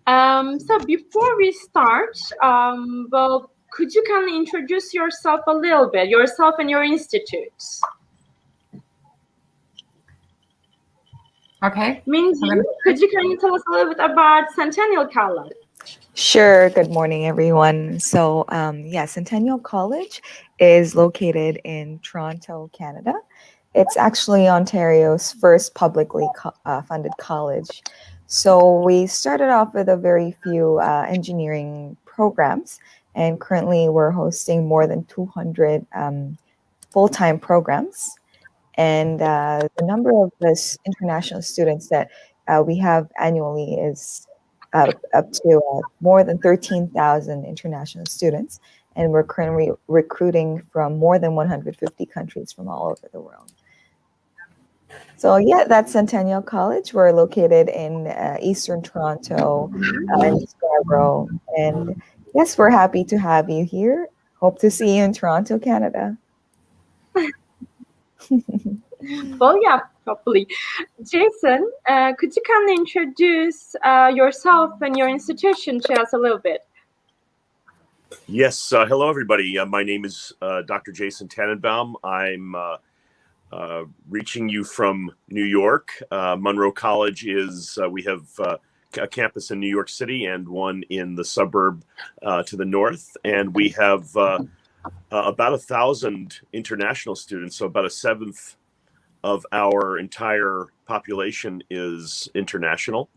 So before we start, well, could you kindly introduce yourself a little bit, yourself and your institutes? Okay. Minji, could you kindly tell us a little bit about Centennial College? Sure. Good morning, everyone. So, Centennial College is located in Toronto, Canada. It's actually Ontario's first publicly funded college. So, we started off with a very few engineering programs, and currently we're hosting more than 200 full-time programs. And the number of this international students that we have annually is up to more than 13,000 international students. And we're currently recruiting from more than 150 countries from all over the world. So yeah, that's Centennial College. We're located in Eastern Toronto, in Scarborough. And yes, we're happy to have you here. Hope to see you in Toronto, Canada. Well, yeah, hopefully. Jason, could you kindly introduce yourself and your institution to us a little bit? Yes. Hello, everybody. My name is Dr. Jason Tannenbaum. I'm reaching you from New York. Monroe College is, we have a campus in New York City and one in the suburb to the north. And we have about 1,000 international students, so about a seventh of our entire population is international.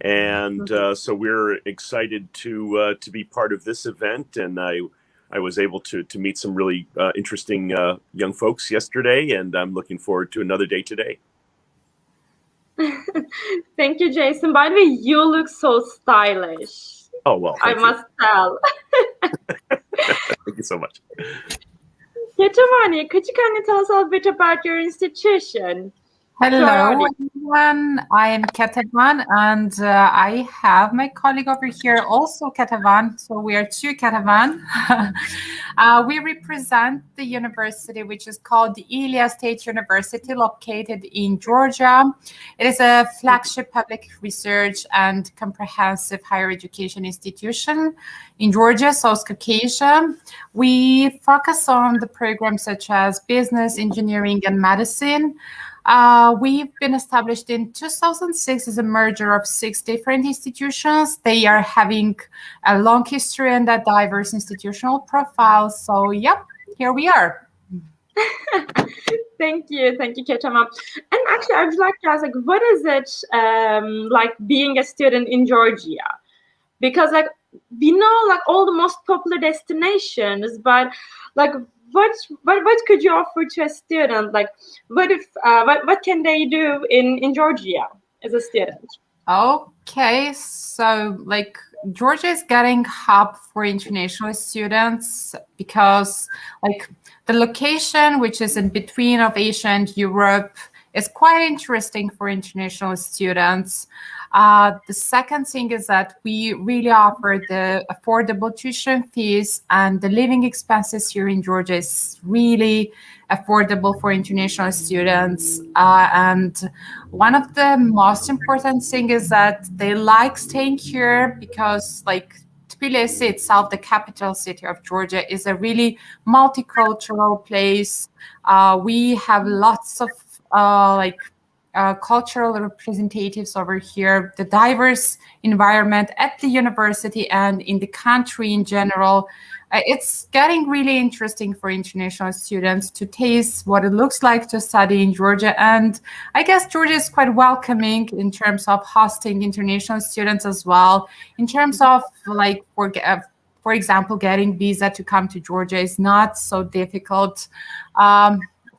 And so we're excited to be part of this event. And I was able to meet some really interesting young folks yesterday, and I'm looking forward to another day today. Thank you, Jason. By the way, you look so stylish. Oh, well, I must tell. Thank you so much. Giovanni, could you kindly tell us a little bit about your institution? Hello, everyone. I am Ketavan, and I have my colleague over here, also Ketavan. So we are two Ketavan. We represent the university, which is called the Ilia State University, located in Georgia. It is a flagship public research and comprehensive higher education institution in Georgia, South Caucasia. We focus on the programs such as business, engineering, and medicine. We've been established in 2006 as a merger of 6 different institutions. They are having a long history and a diverse institutional profile. So, yeah, here we are. Thank you, Ketama. And actually, I would like to ask, what is it like being a student in Georgia? Because, we know, all the most popular destinations, but, what could you offer to a student? What can they do in Georgia as a student? Okay, so Georgia is getting hub for international students because the location, which is in between of Asia and Europe, is quite interesting for international students. The second thing is that we really offer the affordable tuition fees, and the living expenses here in Georgia is really affordable for international students. And one of the most important things is that they like staying here because Tbilisi itself, the capital city of Georgia, is a really multicultural place. We have lots of cultural representatives over here, the diverse environment at the university and in the country in general. It's getting really interesting for international students to taste what it looks like to study in Georgia. And I guess Georgia is quite welcoming in terms of hosting international students as well. In terms of for example, getting visa to come to Georgia is not so difficult.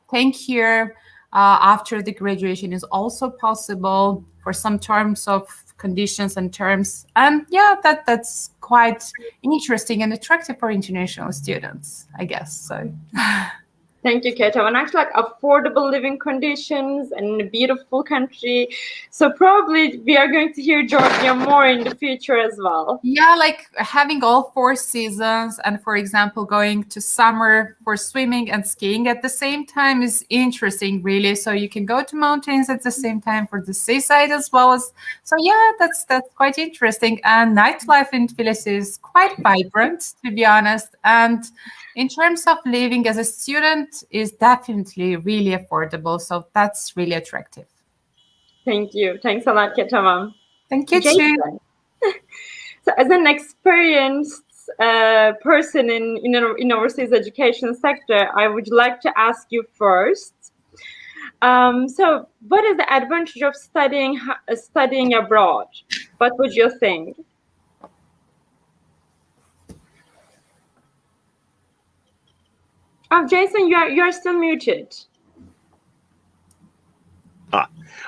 Staying here after the graduation is also possible for some terms of conditions and terms. And yeah, that's quite interesting and attractive for international students, I guess. So Thank you, Keto. And actually, like affordable living conditions and a beautiful country. So probably we are going to hear Georgia more in the future as well. Yeah, like having all 4 seasons and, for example, going to summer for swimming and skiing at the same time is interesting, really. So you can go to mountains at the same time for the seaside as well as. So yeah, that's quite interesting. And nightlife in Tbilisi is quite vibrant, to be honest. And in terms of living as a student, is definitely really affordable. So that's really attractive. Thank you. Thanks a lot, Ketamam. Thank you, Jason. too. So as an experienced person in overseas education sector, I would like to ask you first. So what is the advantage of studying abroad? What would you think? Oh, Jason, you are still muted.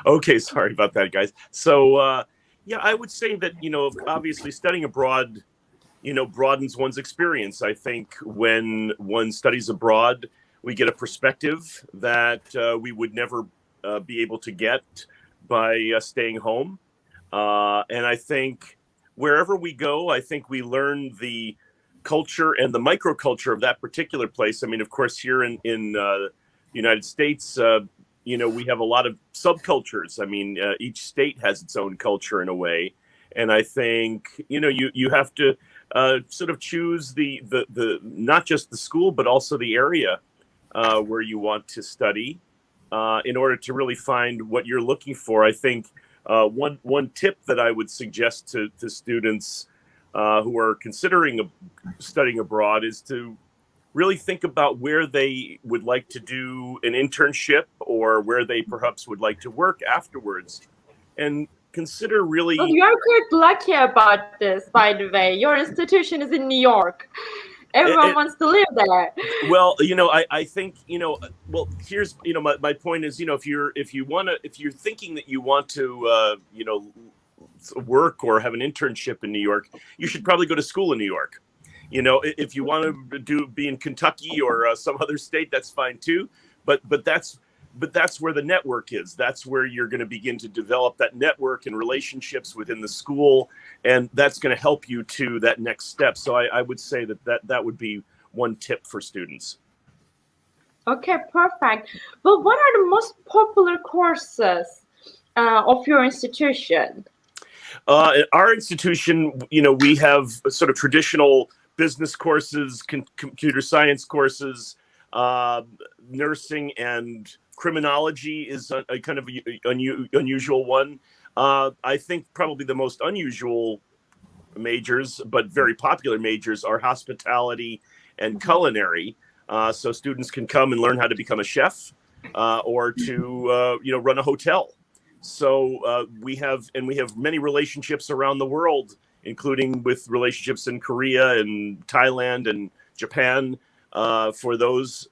Okay, sorry about that, guys. So, yeah, I would say that, obviously studying abroad, broadens one's experience. I think when one studies abroad, we get a perspective that we would never be able to get by staying home. And I think wherever we go, I think we learn the culture and the microculture of that particular place. I mean, of course, here in the United States, we have a lot of subcultures. I mean, each state has its own culture in a way. And I think, you have to sort of choose the not just the school, but also the area where you want to study in order to really find what you're looking for. I think one tip that I would suggest to students who are considering studying abroad is to really think about where they would like to do an internship or where they perhaps would like to work afterwards, and consider really. Oh, you're quite lucky about this, by the way. Your institution is in New York. Everyone wants to live there. Well, I think, well, here's, my point is, if you're thinking that you want to, work or have an internship in New York, you should probably go to school in New York. If you want to be in Kentucky or some other state, that's fine too. But that's where the network is. That's where you're going to begin to develop that network and relationships within the school, and that's going to help you to that next step. So I would say that would be one tip for students. Okay, perfect. Well, what are the most popular courses of your institution? Our institution, we have sort of traditional business courses, computer science courses, nursing, and criminology is a kind of unusual one. I think probably the most unusual majors, but very popular majors, are hospitality and culinary. So students can come and learn how to become a chef or to run a hotel. So we have many relationships around the world, including with relationships in Korea and Thailand and Japan for those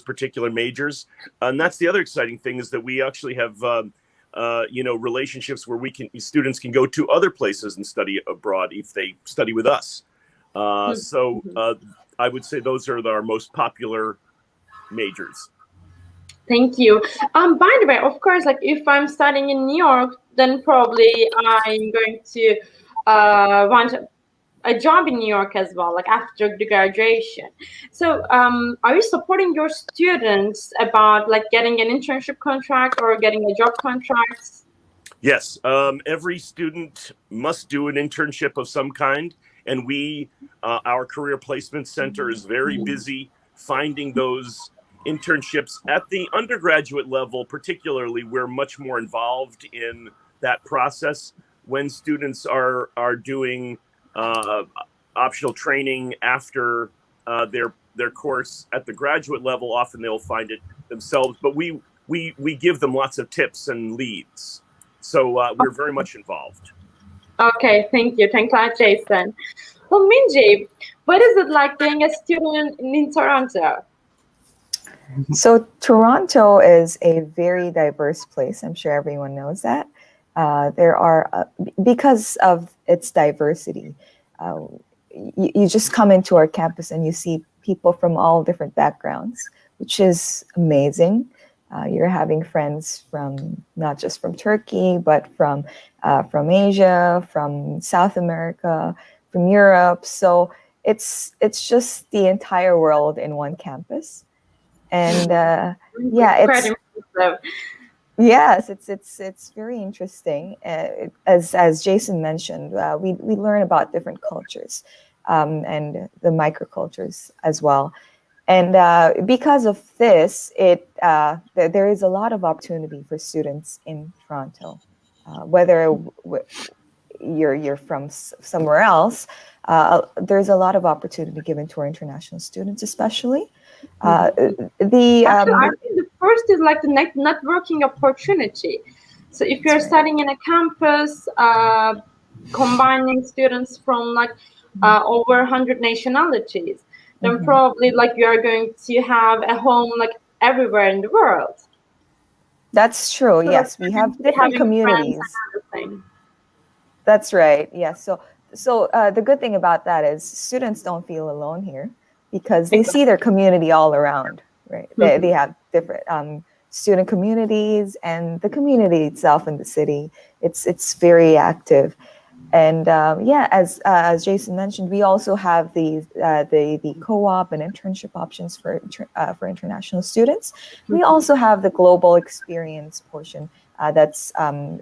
particular majors. And that's the other exciting thing, is that we actually have relationships where students can go to other places and study abroad if they study with us. So I would say those are our most popular majors. Thank you. By the way, of course, like if I'm studying in New York, then probably I'm going to want a job in New York as well, like after the graduation. So are you supporting your students about like getting an internship contract or getting a job contract? Yes, every student must do an internship of some kind, and our Career Placement Center is very busy finding those internships. At the undergraduate level, particularly, we're much more involved in that process. When students are doing optional training after their course at the graduate level, often they'll find it themselves. But we give them lots of tips and leads. So we're very much involved. Okay, thank you. Thanks a lot, Jason. Well, Minji, what is it like being a student in Toronto? So Toronto is a very diverse place. I'm sure everyone knows that. There are, because of its diversity, you just come into our campus and you see people from all different backgrounds. which is amazing. You're having friends from not just from Turkey, but from Asia, from South America, from Europe. So it's just the entire world in one campus, and yeah, Quite it's impressive. yes, it's very interesting. As Jason mentioned, we learn about different cultures, and the microcultures as well. And because of this, there is a lot of opportunity for students in Toronto, whether you're from somewhere else. There's a lot of opportunity given to our international students, especially. The Actually, I think the first is like the networking opportunity. So if you're studying in a campus, combining students from like over 100 nationalities, then probably like you are going to have a home like everywhere in the world. That's true. So, Yes, like, we have different having friends communities. and everything. That's right. Yes. So the good thing about that is students don't feel alone here because they see their community all around, right? They have different student communities, and the community itself in the city, it's very active. And yeah, as Jason mentioned, we also have the co-op and internship options for international students. We also have the global experience portion that's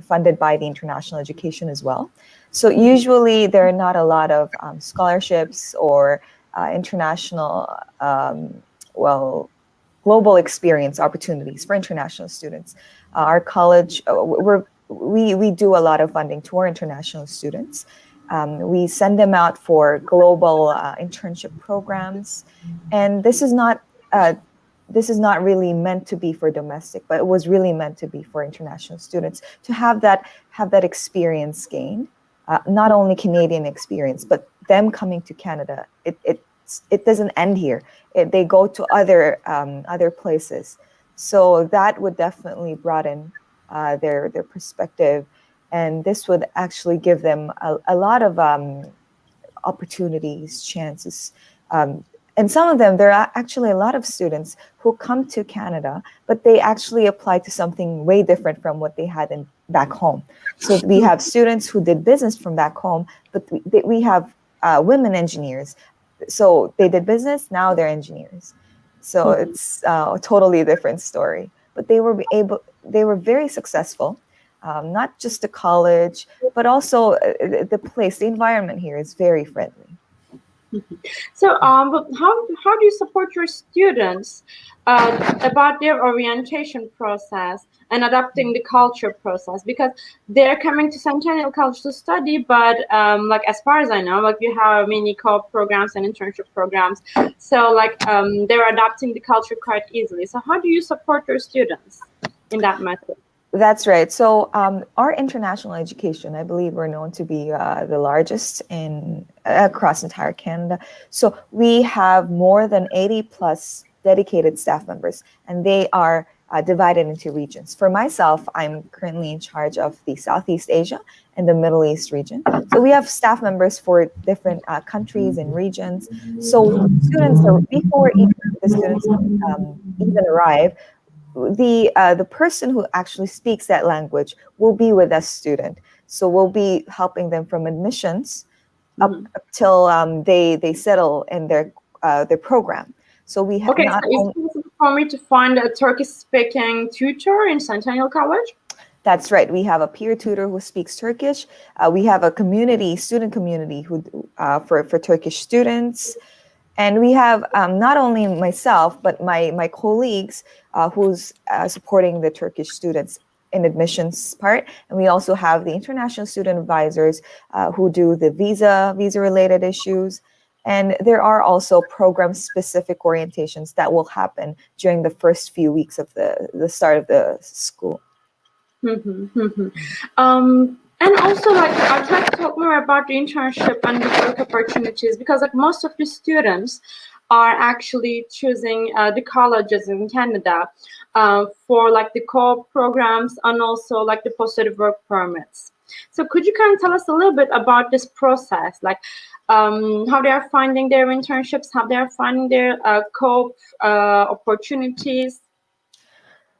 funded by the international education as well. So usually there are not a lot of scholarships or international, global experience opportunities for international students. Our college, we do a lot of funding to our international students. We send them out for global internship programs, and this is not really meant to be for domestic, but it was really meant to be for international students to have that experience gained, not only Canadian experience, but them coming to Canada. It doesn't end here. They go to other places, so that would definitely broaden their perspective, and this would actually give them a lot of opportunities, chances. And some of them, there are actually a lot of students who come to Canada, but they actually apply to something way different from what they had back home. So we have students who did business from back home, but we have women engineers. So they did business, now they're engineers. So it's a totally different story. But they were very successful. Not just the college, but also the place, the environment here is very friendly. So, but how do you support your students about their orientation process and adapting the culture process? Because they're coming to Centennial College to study, but like as far as I know, like you have many co-op programs and internship programs, so like they're adapting the culture quite easily. So, how do you support your students in that method? That's right. So our international education, I believe we're known to be the largest across entire Canada. So we have more than 80 plus dedicated staff members, and they are divided into regions. For myself, I'm currently in charge of the Southeast Asia and the Middle East region. So we have staff members for different countries and regions. So students, before the students even arrive, the person who actually speaks that language will be with that student. So we'll be helping them from admissions up till they settle in their program. So we have Okay, so is it possible for me to find a Turkish-speaking tutor in Centennial College? That's right. We have a peer tutor who speaks Turkish. We have a student community who for Turkish students. And we have not only myself, but my colleagues who's supporting the Turkish students in admissions part. And we also have the international student advisors who do the visa-related issues. And there are also program-specific orientations that will happen during the first few weeks of the start of the school. And also, like, I'd like to talk more about the internship and the work opportunities, because like most of the students are actually choosing the colleges in Canada for like the co-op programs and also like the post-study work permits. So could you kind of tell us a little bit about this process, like how they are finding their internships, how they are finding their co-op opportunities?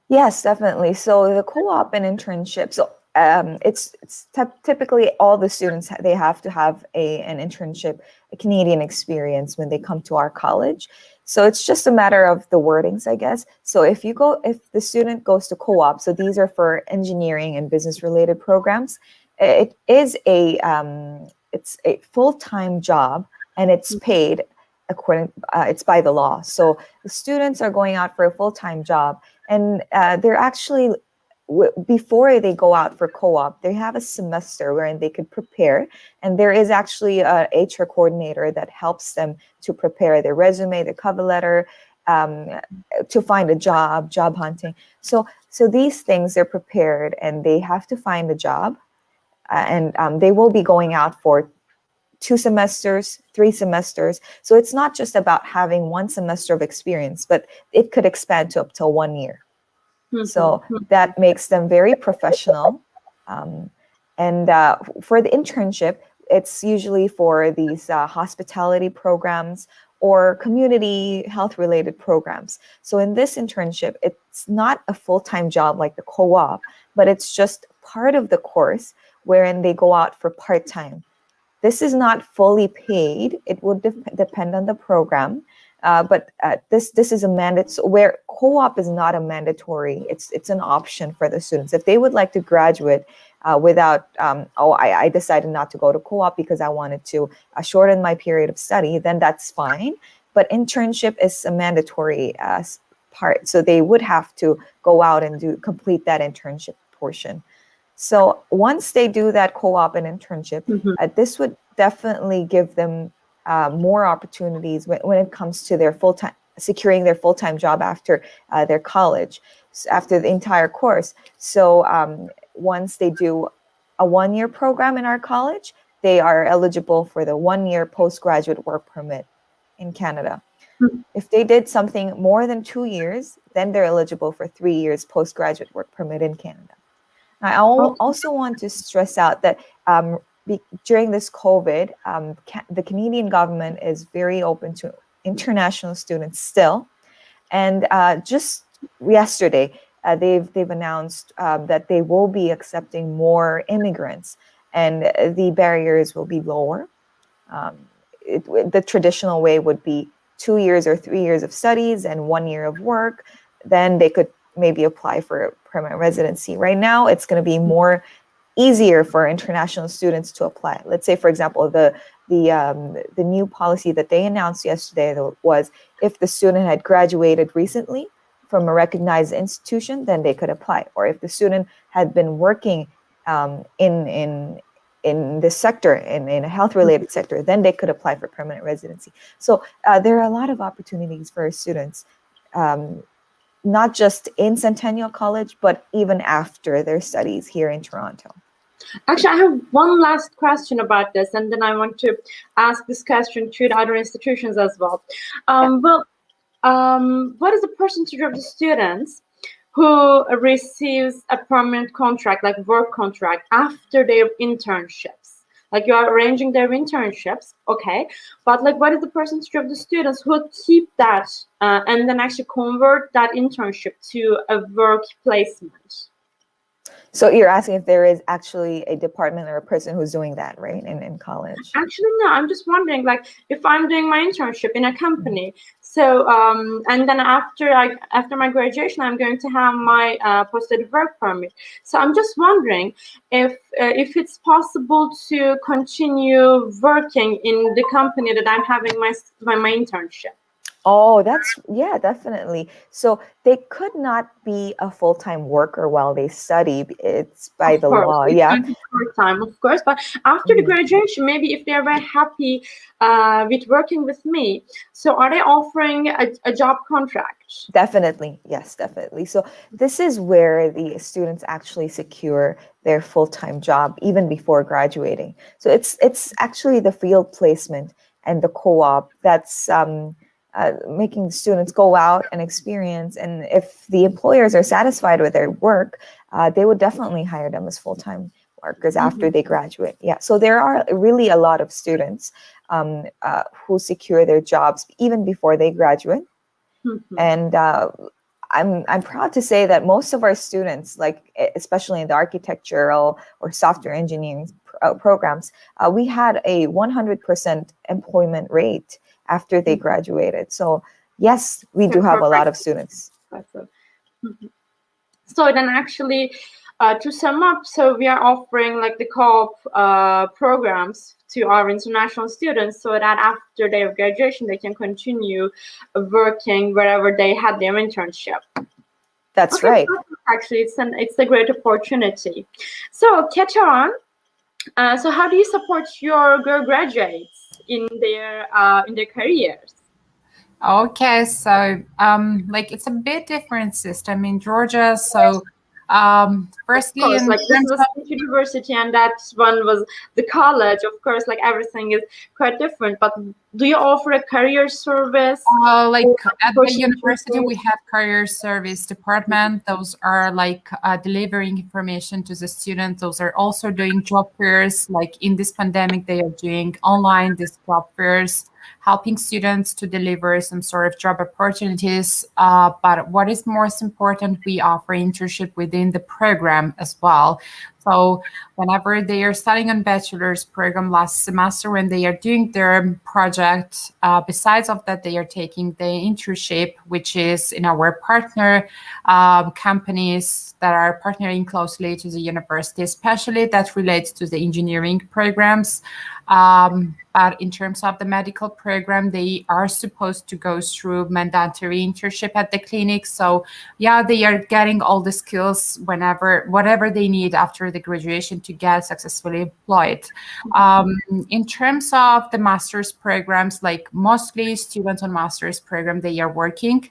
Yes, definitely. So the co-op and internship. So it's typically all the students they have to have an internship, a Canadian experience when they come to our college. So it's just a matter of the wordings, I guess. So if the student goes to co-op, so these are for engineering and business related programs. It is it's a full-time job and it's paid it's by the law. So the students are going out for a full-time job, and they're actually before they go out for co-op, they have a semester wherein they could prepare, and there is actually a HR coordinator that helps them to prepare their resume, their cover letter, to find a job hunting. So these things, they're prepared and they have to find a job, and they will be going out for 2 semesters, 3 semesters. So it's not just about having 1 semester of experience, but it could expand to up to 1 year. So that makes them very professional. And for the internship, it's usually for these hospitality programs or community health related programs. So in this internship, it's not a full-time job like the co-op, but it's just part of the course wherein they go out for part-time. This is not fully paid. It would depend on the program. But this is a mandate, where co-op is not a mandatory. It's an option for the students. If they would like to graduate without, I decided not to go to co-op because I wanted to shorten my period of study, then that's fine. But internship is a mandatory part. So they would have to go out and complete that internship portion. So once they do that co-op and internship, this would definitely give them more opportunities when it comes to their securing their full-time job after their college, after the entire course. So once they do a 1-year program in our college, they are eligible for the 1-year postgraduate work permit in Canada. If they did something more than 2 years, then they're eligible for 3 years postgraduate work permit in Canada. I also want to stress out that during this COVID, the Canadian government is very open to international students still. And just yesterday, they've announced that they will be accepting more immigrants, and the barriers will be lower. The traditional way would be 2 years or 3 years of studies and 1 year of work. Then they could maybe apply for permanent residency. Right now, it's going to be more easier for international students to apply. Let's say, for example, the new policy that they announced yesterday was if the student had graduated recently from a recognized institution, then they could apply. Or if the student had been working in this sector, in a health-related sector, then they could apply for permanent residency. So there are a lot of opportunities for students, not just in Centennial College, but even after their studies here in Toronto. Actually, I have one last question about this, and then I want to ask this question to the other institutions as well. What is the percentage of the students who receives a permanent contract, like work contract, after their internships? Like, you are arranging their internships, okay, but like, what is the percentage of the students who keep that and then actually convert that internship to a work placement? So you're asking if there is actually a department or a person who's doing that, right, in college? Actually, no, I'm just wondering, like, if I'm doing my internship in a company, so and then after my graduation, I'm going to have my posted work permit. So I'm just wondering if it's possible to continue working in the company that I'm having my internship. Oh, yeah, definitely. So they could not be a full-time worker while they study. It's by the law, yeah. Part-time, of course, but after the graduation, maybe if they're very happy with working with me, so are they offering a job contract? Definitely, yes, definitely. So this is where the students actually secure their full-time job even before graduating. So it's actually the field placement and the co-op that's making students go out and experience. And if the employers are satisfied with their work, they would definitely hire them as full-time markers after they graduate. Yeah, so there are really a lot of students who secure their jobs even before they graduate. And I'm proud to say that most of our students, like especially in the architectural or software engineering programs, we had a 100% employment rate after they graduated. So yes, we do have a lot of students. So then actually, to sum up, so we are offering like the co-op programs to our international students so that after their graduation, they can continue working wherever they had their internship. That's right. Actually, it's a great opportunity. So Ketan, so how do you support your graduates in their careers? Okay, so like it's a bit different system in Georgia. So firstly, of course, like this is a state university and that one was the college. Of course, like everything is quite different. But do you offer a career service? Like at the university, we have career service department. Those are like delivering information to the students. Those are also doing job fairs. Like in this pandemic, they are doing online these job fairs, helping students to deliver some sort of job opportunities. But what is most important, we offer internship within the program as well. So whenever they are studying on bachelor's program last semester, when they are doing their project, besides of that, they are taking the internship, which is in our partner companies that are partnering closely to the university, especially that relates to the engineering programs. But in terms of the medical program, they are supposed to go through mandatory internship at the clinic. So yeah, they are getting all the skills whatever they need after the graduation to get successfully employed. In terms of the master's programs, like mostly students on master's program, they are working.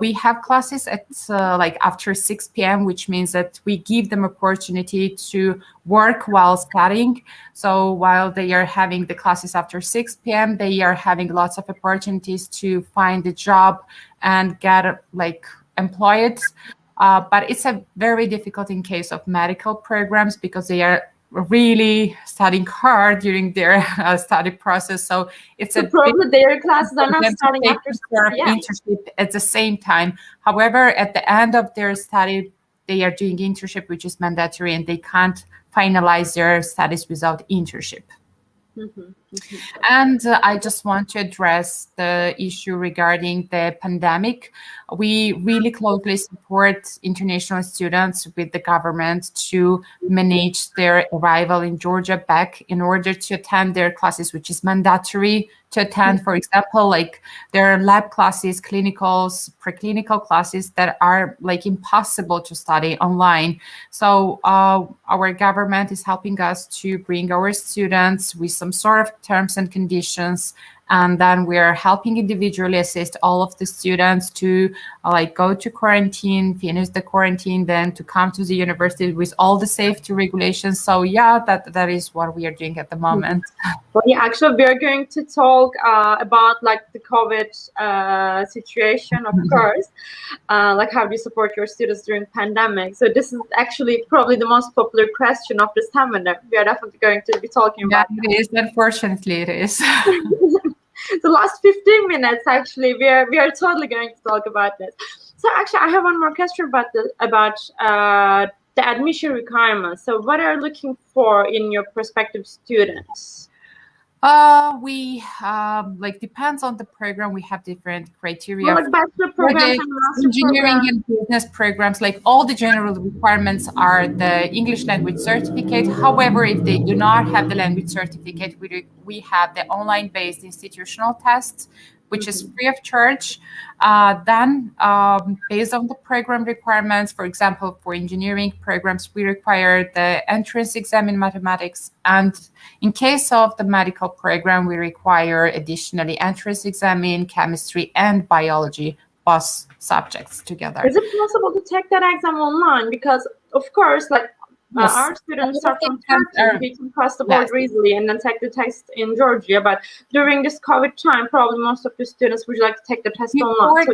We have classes at like after 6 p.m., which means that we give them opportunity to work while studying. So while they are having the classes after 6 p.m., they are having lots of opportunities to find a job and get like employed. But it's a very difficult in case of medical programs because they are really studying hard during their study process. So it's probably their classes are not starting after internship at the same time. However, at the end of their study, they are doing internship, which is mandatory, and they can't finalize their studies without internship. And I just want to address the issue regarding the pandemic. We really closely support international students with the government to manage their arrival in Georgia back in order to attend their classes, which is mandatory to attend. For example, like there are lab classes, clinicals, preclinical classes that are like impossible to study online. So our government is helping us to bring our students with some sort of terms and conditions. And then we're helping individually assist all of the students to like go to quarantine, finish the quarantine, then to come to the university with all the safety regulations. So yeah, that is what we are doing at the moment. Well, yeah, actually, we are going to talk about like the COVID situation, of course, like how do you support your students during pandemic. So this is actually probably the most popular question of this seminar. We are definitely going to be talking about. It is. Unfortunately, it is. The last 15 minutes, actually, we are totally going to talk about this. So actually, I have one more question about the admission requirements. So what are you looking for in your prospective students? We like depends on the program. We have different criteria. Like bachelor programs and master engineering and business programs, like all the general requirements are the English language certificate. However, if they do not have the language certificate, we have the online-based institutional tests, which is free of charge. Then, based on the program requirements, for example, for engineering programs, we require the entrance exam in mathematics. And in case of the medical program, we require additionally entrance exam in chemistry and biology, both subjects together. Is it possible to take that exam online? Because, of course, like yes. Our students are from Turkey, we can cross the border easily and then take the test in Georgia. But during this COVID time, probably most of the students would like to take the test online.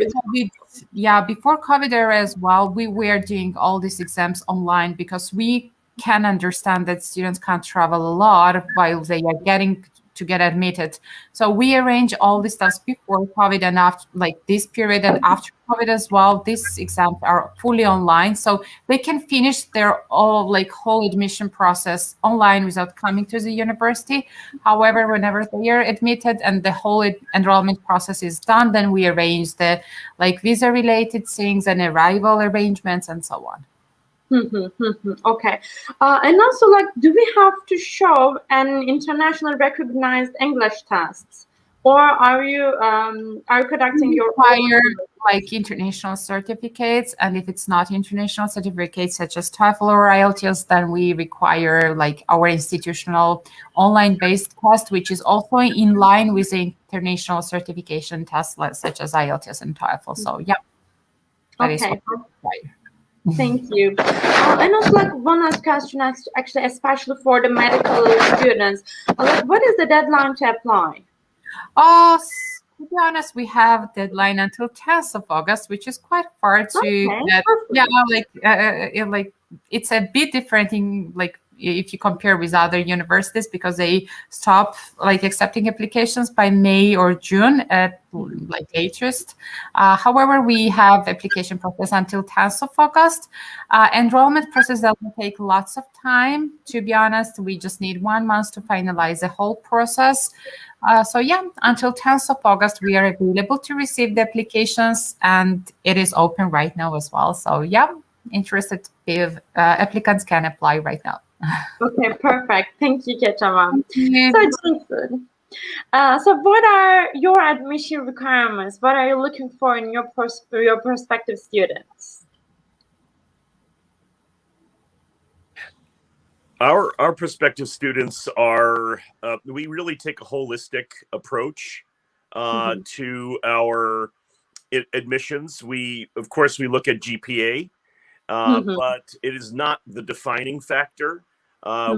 Before COVID era as well, we were doing all these exams online because we can understand that students can't travel a lot while they are getting to get admitted. So we arrange all the stuff before COVID and after, like this period and after COVID as well. These exams are fully online, so they can finish their whole admission process online without coming to the university. However, whenever they are admitted and the whole enrollment process is done, then we arrange the visa related things and arrival arrangements and so on. Okay. And also, do we have to show an international recognized English tests, or are you conducting your own? International certificates, and if it's not international certificates such as TOEFL or IELTS, then we require our institutional online-based test, which is also in line with the international certification tests such as IELTS and TOEFL. So yeah, that is required. Thank you. And also, one last question, actually, especially for the medical students. What is the deadline to apply? To be honest, we have deadline until 10th of August, which is quite far to get. Yeah, it's a bit different in if you compare with other universities, because they stop accepting applications by May or June at latest. However, we have application process until 10th of August. Enrollment process doesn't take lots of time. To be honest, we just need 1 month to finalize the whole process. So yeah, until 10th of August, we are available to receive the applications, and it is open right now as well. So yeah, interested if applicants can apply right now. Okay, perfect. Thank you, Ketevan. So, Jason, so what are your admission requirements? What are you looking for in your prospective students? Our prospective students are, we really take a holistic approach to our admissions. Of course, we look at GPA, but it is not the defining factor.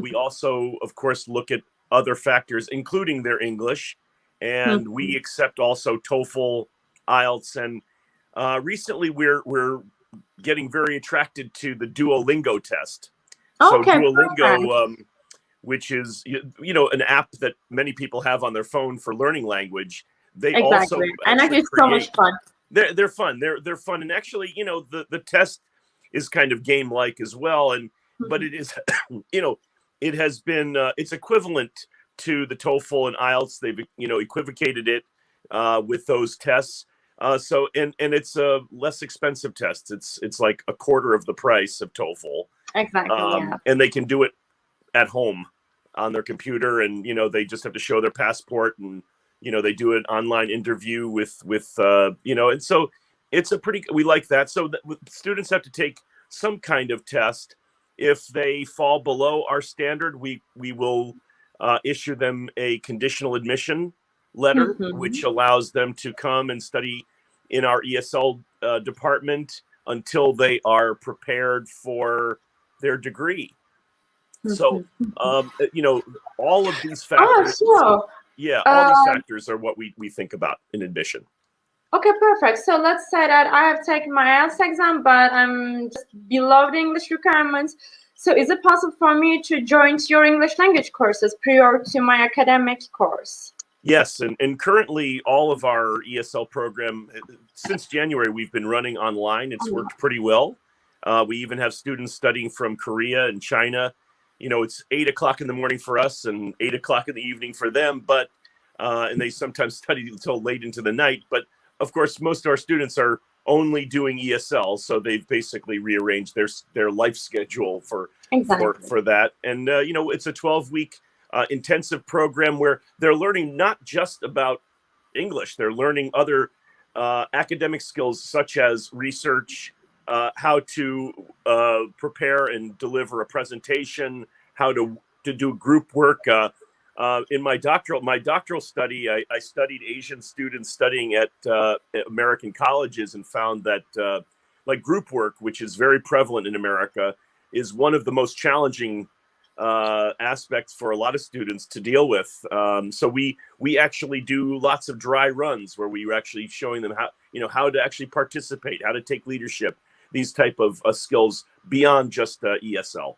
We also, of course, look at other factors, including their English, and we accept also TOEFL, IELTS, and recently we're getting very attracted to the Duolingo test. So Duolingo, which is an app that many people have on their phone for learning language. They also and actually it's so much fun. They're fun. They're fun, and actually, the test is kind of game-like as well. And but it is, it has been it's equivalent to the TOEFL and IELTS. They've equivocated it with those tests. So and it's a less expensive test. It's like a quarter of the price of TOEFL. Exactly. And they can do it at home on their computer, and they just have to show their passport, and they do an online interview with and so it's we like that. So students have to take some kind of test. If they fall below our standard, we will issue them a conditional admission letter, which allows them to come and study in our ESL department until they are prepared for their degree. So, all of these factors, all these factors are what we think about in admission. Okay, perfect. So let's say that I have taken my IELTS exam, but I'm just below the English requirements. So is it possible for me to join your English language courses prior to my academic course? Yes, and currently all of our ESL program, since January, we've been running online. It's worked pretty well. We even have students studying from Korea and China. It's 8 o'clock in the morning for us and 8 o'clock in the evening for them, but and they sometimes study until late into the night. But of course, most of our students are only doing ESL, so they've basically rearranged their life schedule for that. And it's a 12-week intensive program where they're learning not just about English; they're learning other academic skills such as research, how to prepare and deliver a presentation, how to do group work. In my doctoral study, I studied Asian students studying at American colleges, and found that group work, which is very prevalent in America, is one of the most challenging aspects for a lot of students to deal with. So we actually do lots of dry runs where we are actually showing them how to actually participate, how to take leadership, these type of skills beyond just ESL.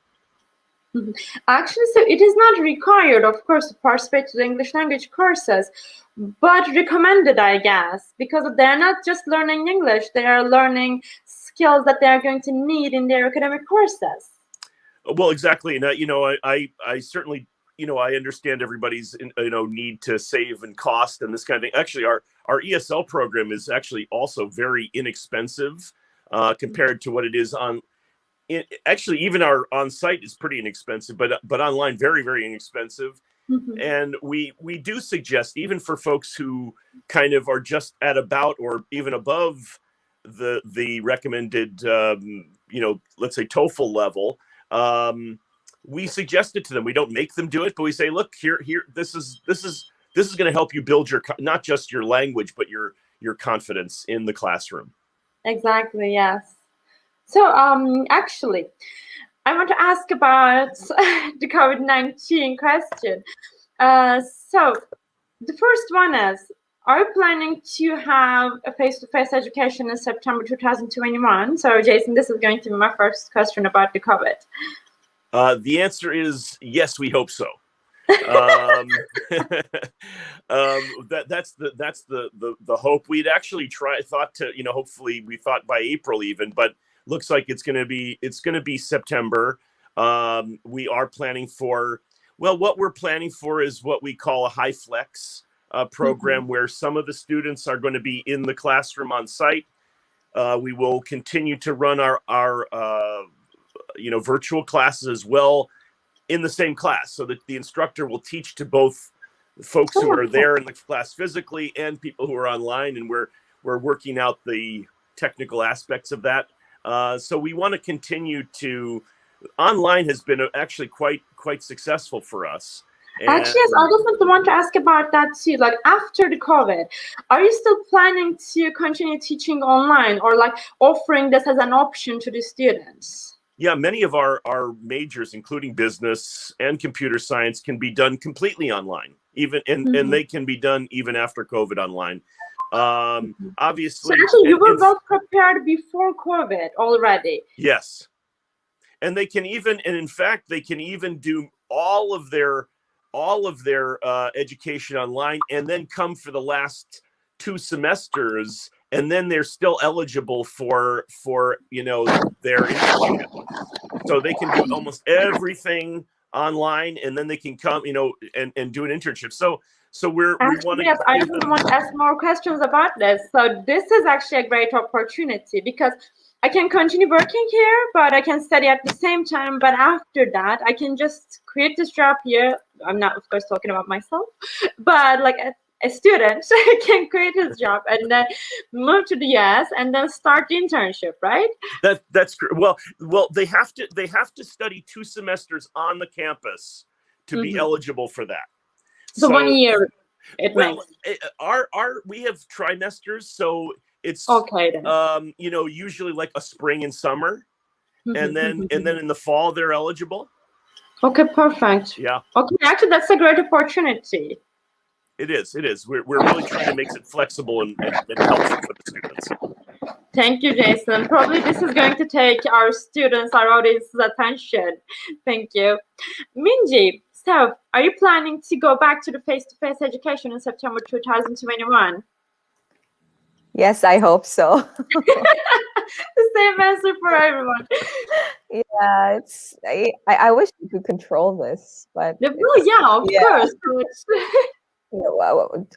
Mhm. Actually, so it is not required, of course, to participate to the English language courses, but recommended, I guess, because they're not just learning English, they are learning skills that they are going to need in their academic courses. Well, exactly. And, I certainly, I understand everybody's, need to save and cost and this kind of thing. Actually, our ESL program is actually also very inexpensive compared to what it is on. Actually, even our on-site is pretty inexpensive, but online very, very inexpensive. Mhm. And we do suggest, even for folks who kind of are just at about or even above the recommended, let's say TOEFL level, we suggest it to them. We don't make them do it, but we say, look, here, this is going to help you build your not just your language, but your confidence in the classroom. Exactly, yes. So, actually, I want to ask about the COVID-19 question. So, the first one is, are you planning to have a face-to-face education in September 2021? So, Jason, this is going to be my first question about the COVID. The answer is yes, we hope so. That's the hope. We'd actually thought to, hopefully we thought by April even, but looks like it's going to be September. We are planning for, what we're planning for is what we call a high flex program, where some of the students are going to be in the classroom on site. We will continue to run our virtual classes as well in the same class, so that the instructor will teach to both folks who are there in the class physically and people who are online, and we're working out the technical aspects of that. So we want to continue to. Online has been actually quite successful for us. Actually, yes, I just want to ask about that too. Like, after the COVID, are you still planning to continue teaching online, or like offering this as an option to the students? Yeah, many of our majors, including business and computer science, can be done completely online, and they can be done even after COVID online. Obviously, so actually, you were well prepared before COVID already. Yes, and they can even, and in fact, they can even do all of their education online, and then come for the last 2 semesters, and then they're still eligible for their internship. So they can do almost everything online, and then they can come, and do an internship. So we want to. Yes, I just want to ask more questions about this. So this is actually a great opportunity, because I can continue working here, but I can study at the same time. But after that, I can just create this job here. I'm not, of course, talking about myself, but like a student can create his job and then move to the US and then start the internship, right? That's great. Well, they have to study 2 semesters on the campus to be eligible for that. So 1 year. We have trimesters, so it's okay then. Usually like a spring and summer, and then in the fall they're eligible. Okay, perfect. Yeah. Okay, actually, that's a great opportunity. It is. We're really trying to make it flexible and helpful for the students. Thank you, Jason. Probably this is going to take our students, our audience's attention. Thank you. Minji, so are you planning to go back to the face-to-face education in September 2021? Yes, I hope so. The same answer for everyone. Yeah, I wish we could control this, but Of course.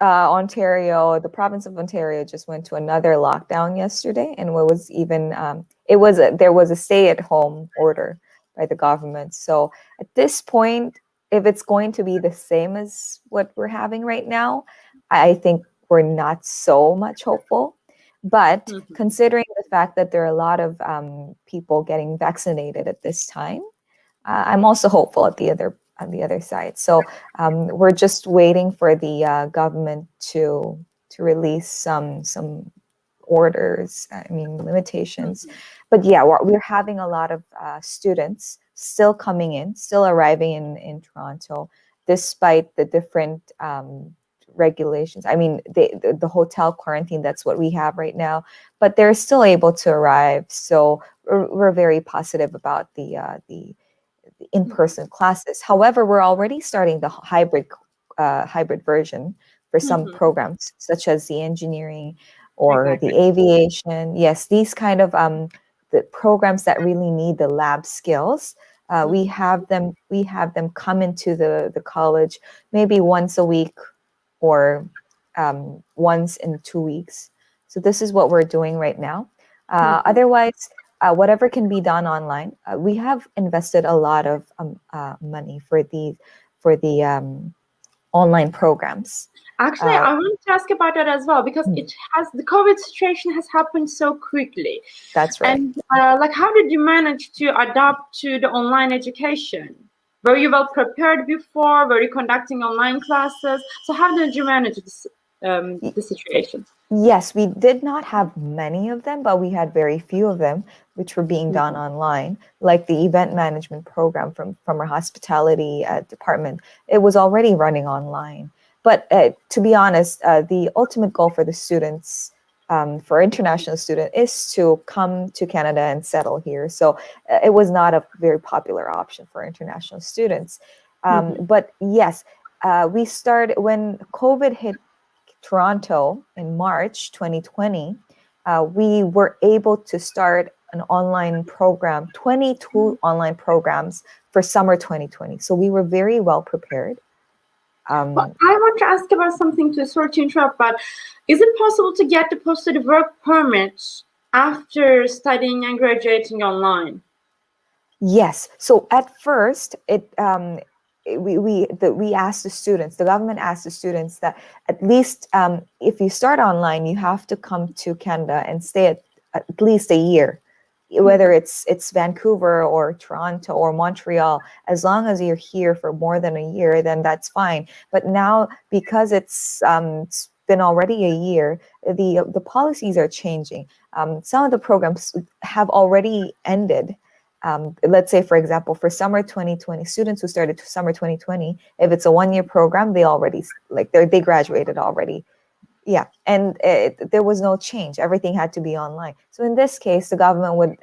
Ontario, the province of Ontario just went to another lockdown yesterday, and what was even there was a stay-at-home order by the government. So at this point, if it's going to be the same as what we're having right now, I think we're not so much hopeful. But considering the fact that there are a lot of people getting vaccinated at this time, I'm also hopeful on the other side. So we're just waiting for the government to release some orders. Limitations. But yeah, we're having a lot of students still coming in, still arriving in Toronto, despite the different regulations. The hotel quarantine, that's what we have right now, but they're still able to arrive. So we're very positive about the in-person classes. However, we're already starting the hybrid version for some programs, such as the engineering or the aviation. Yes, these kind of the programs that really need the lab skills. We have them come into the college maybe once a week or once in 2 weeks. So this is what we're doing right now. Otherwise, whatever can be done online. We have invested a lot of money for the online programs. Actually, I want to ask about that as well, because the COVID situation has happened so quickly. That's right. And like, how did you manage to adapt to the online education? Were you well prepared before? Were you conducting online classes? So how did you manage this, the situation? Yes, we did not have many of them, but we had very few of them, which were being done online, like the event management program from our hospitality department. It was already running online. But to be honest, the ultimate goal for the students, for international students, is to come to Canada and settle here. So it was not a very popular option for international students. But yes, we started when COVID hit Toronto in March 2020, we were able to start an online program, 22 online programs for summer 2020. So we were very well prepared. Well, I want to ask about something, to sort to interrupt, but is it possible to get the posted work permit after studying and graduating online? Yes. So at first, we asked the students, the government asked the students that at least if you start online, you have to come to Canada and stay at least a year, whether it's Vancouver or Toronto or Montreal. As long as you're here for more than a year, then that's fine. But now, because it's been already a year, the policies are changing. Some of the programs have already ended. Let's say, for example, for summer 2020, students who started summer 2020, if it's a 1-year program, they already, they graduated already. Yeah, and there was no change. Everything had to be online. So in this case, the government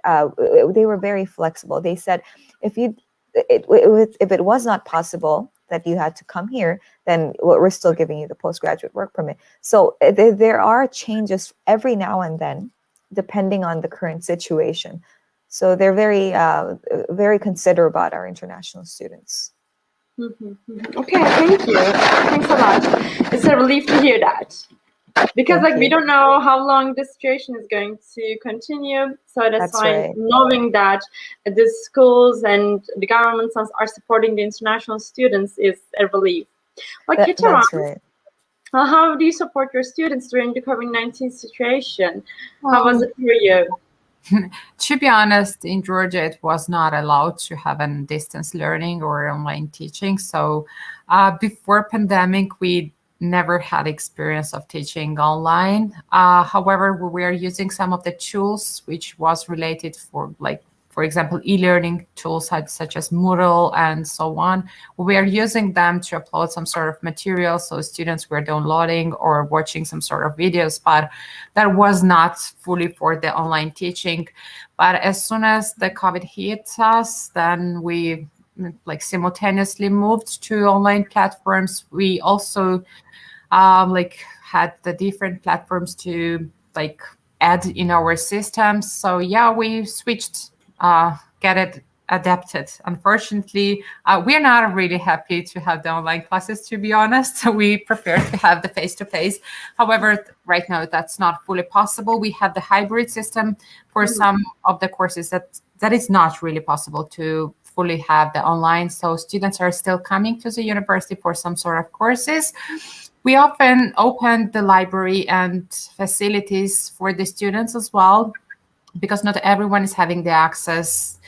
they were very flexible. They said, if it was not possible that you had to come here, then we're still giving you the postgraduate work permit. So there are changes every now and then, depending on the current situation. So they're very considerate about our international students. Okay, thank you. Thanks a lot. It's a relief to hear that. Because we don't know how long the situation is going to continue. So that's why right. Knowing that the schools and the governments are supporting the international students is a relief. That's right. How do you support your students during the COVID-19 situation? How was it for you? To be honest, in Georgia, it was not allowed to have an distance learning or online teaching. So before pandemic, we never had experience of teaching online. However, we were using some of the tools which was related for example, e-learning tools such as Moodle and so on. We are using them to upload some sort of material, so students were downloading or watching some sort of videos, but that was not fully for the online teaching. But as soon as the COVID hit us, then we simultaneously moved to online platforms. We also had the different platforms to add in our systems. So yeah, we switched, get it adapted. Unfortunately, we're not really happy to have the online classes, to be honest. We prefer to have the face-to-face. However, right now that's not fully possible. We have the hybrid system for some of the courses that is not really possible to fully have the online. So students are still coming to the university for some sort of courses. We often open the library and facilities for the students as well, because not everyone is having the access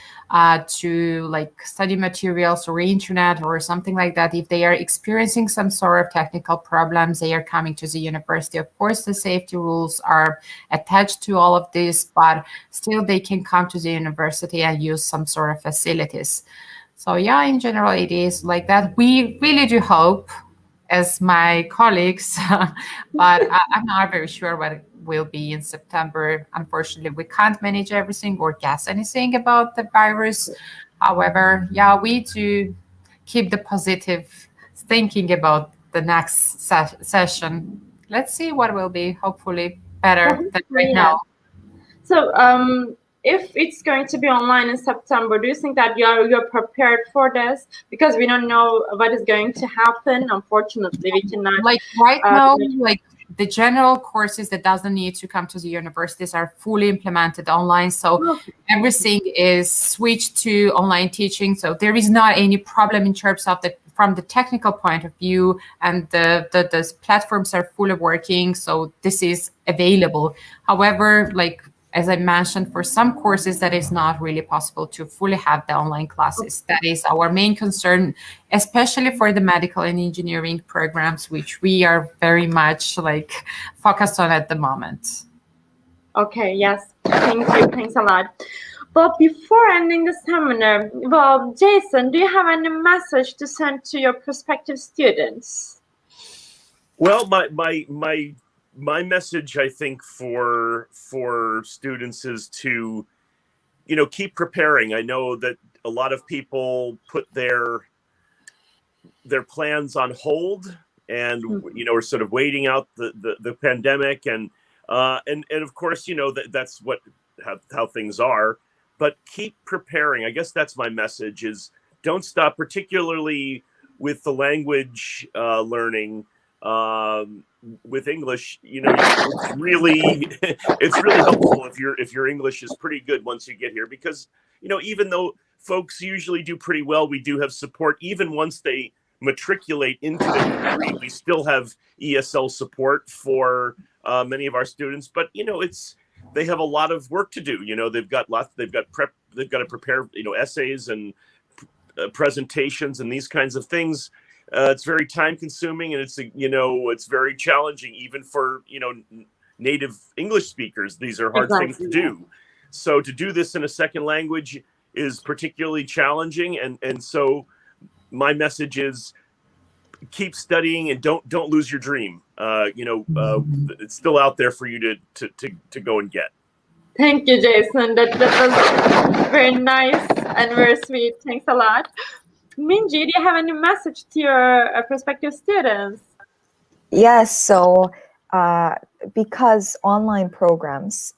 to study materials or internet or something like that. If they are experiencing some sort of technical problems, they are coming to the university. Of course, the safety rules are attached to all of this, but still they can come to the university and use some sort of facilities. So yeah, in general, it is like that. We really do hope, as my colleagues, but I'm not very sure what it will be in September. Unfortunately, we can't manage everything or guess anything about the virus. However, yeah, we do keep the positive thinking about the next session. Let's see what will be, hopefully better than right now. So if it's going to be online in September, do you think that you're prepared for this? Because we don't know what is going to happen. Unfortunately, we cannot. Like right now, like the general courses that doesn't need to come to the universities are fully implemented online. So everything is switched to online teaching. So there is not any problem in terms of from the technical point of view, and the platforms are fully working. So this is available. However, like as I mentioned, for some courses that is not really possible to fully have the online classes. That is our main concern, especially for the medical and engineering programs, which we are very much like focused on at the moment. Okay, yes, thank you, thanks a lot. But before ending the seminar, well, Jason, do you have any message to send to your prospective students? Well, my message, I think, for students is to, keep preparing. I know that a lot of people put their plans on hold, and are sort of waiting out the pandemic, and of course, that's how things are. But keep preparing. I guess that's my message: is don't stop, particularly with the language learning. With English, it's really helpful if your English is pretty good once you get here, because even though folks usually do pretty well, we do have support. Even once they matriculate into the degree, we still have ESL support for many of our students. But they have a lot of work to do. They've got to prepare essays and presentations and these kinds of things. It's very time consuming, and it's very challenging even for native English speakers. These are hard things to do. So to do this in a second language is particularly challenging, and so my message is keep studying and don't lose your dream. It's still out there for you to go and get. Thank you, Jason. That was very nice and very sweet. Thanks a lot. Minji, do you have any message to your prospective students? Yes, so because online programs,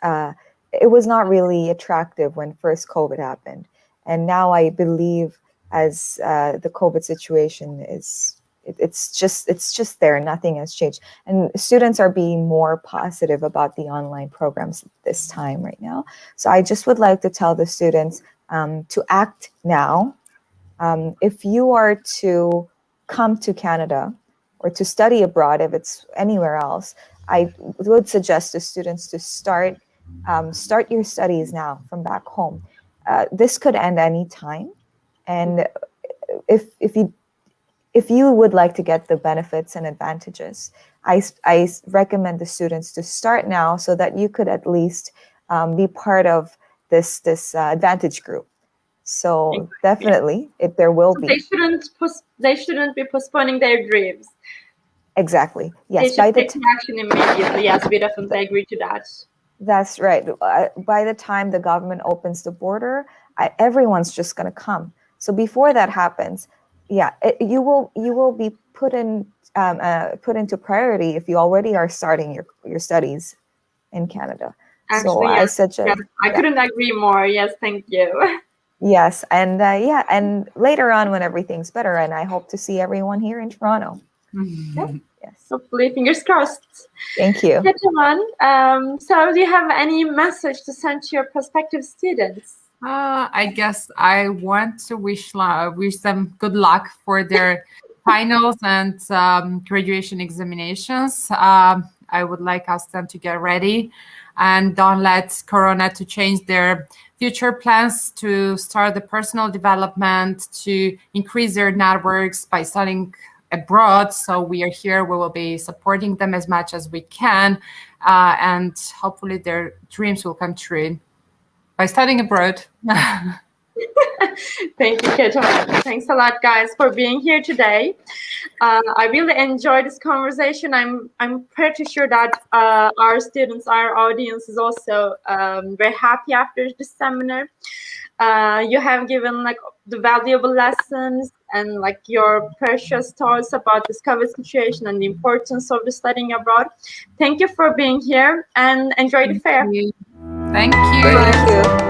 it was not really attractive when first COVID happened. And now I believe as the COVID situation is, it's just there, nothing has changed. And students are being more positive about the online programs this time right now. So I just would like to tell the students to act now. If you are to come to Canada or to study abroad, if it's anywhere else, I would suggest to students to start your studies now from back home. This could end any time, and if you would like to get the benefits and advantages, I recommend the students to start now so that you could at least be part of this advantage group. So definitely, if there will be, they shouldn't be postponing their dreams. Exactly. Yes. They should take action immediately. Yes, we definitely agree to that. That's right. By the time the government opens the border, everyone's just going to come. So before that happens, you will be put into priority if you already are starting your studies in Canada. Actually, so I suggest. I couldn't agree more. Yes, thank you. Yes, and and later on when everything's better, and I hope to see everyone here in Toronto. Mm-hmm. Yes, hopefully, fingers crossed. Thank you. So do you have any message to send to your prospective students? I guess I want to wish them good luck for their finals and graduation examinations. I would like them to get ready and don't let Corona to change their future plans, to start the personal development, to increase their networks by studying abroad. So we are here. We will be supporting them as much as we can, and hopefully their dreams will come true by studying abroad. Thank you, Ketan. Thanks a lot, guys, for being here today. I really enjoyed this conversation. I'm pretty sure that our students, our audience is also very happy after this seminar. You have given like the valuable lessons and like your precious thoughts about this COVID situation and the importance of the studying abroad. Thank you for being here and enjoy the fair. Thank you. Thank you.